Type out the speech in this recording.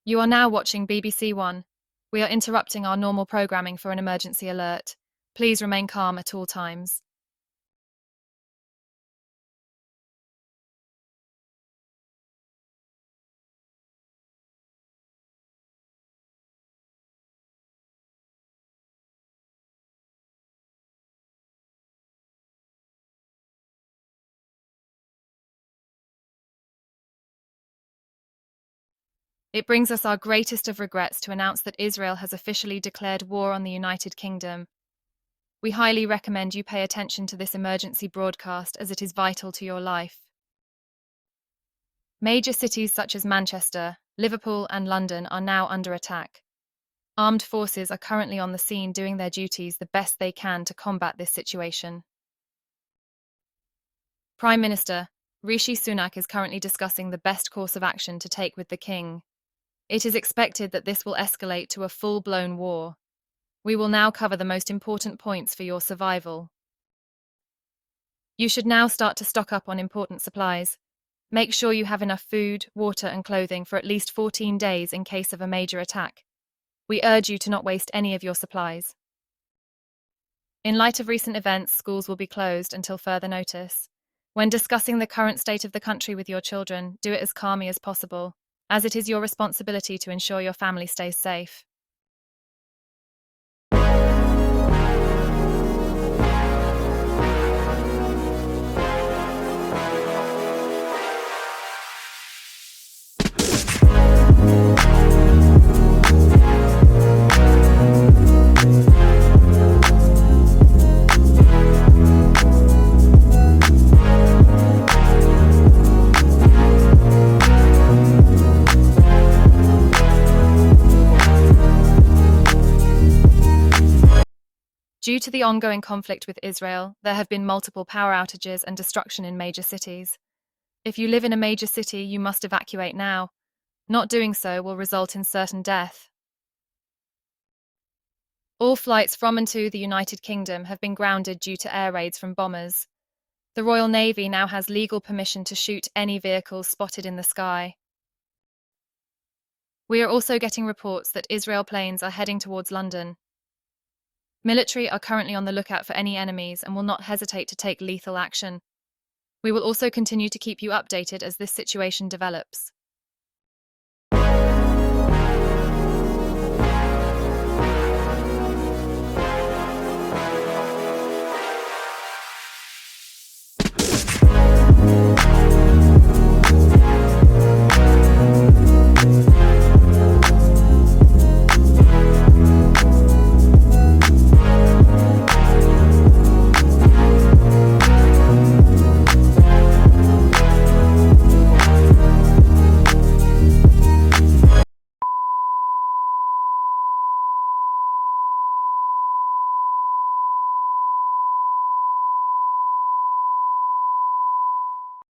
You are now watching BBC One. We are interrupting our normal programming for an emergency alert. Please remain calm at all times. It brings us our greatest of regrets to announce that Israel has officially declared war on the United Kingdom. We highly recommend you pay attention to this emergency broadcast as it is vital to your life. Major cities such as Manchester, Liverpool, and London are now under attack. Armed forces are currently on the scene doing their duties the best they can to combat this situation. Prime Minister Rishi Sunak is currently discussing the best course of action to take with the King. It is expected that this will escalate to a full-blown war. We will now cover the most important points for your survival. You should now start to stock up on important supplies. Make sure you have enough food, water, and clothing for at least 14 days in case of a major attack. We urge you to not waste any of your supplies. In light of recent events, schools will be closed until further notice. When discussing the current state of the country with your children, do it as calmly as possible, as it is your responsibility to ensure your family stays safe. Due to the ongoing conflict with Israel, there have been multiple power outages and destruction in major cities. If you live in a major city, you must evacuate now. Not doing so will result in certain death. All flights from and to the United Kingdom have been grounded due to air raids from bombers. The Royal Navy now has legal permission to shoot any vehicles spotted in the sky. We are also getting reports that Israel planes are heading towards London. Military are currently on the lookout for any enemies and will not hesitate to take lethal action. We will also continue to keep you updated as this situation develops.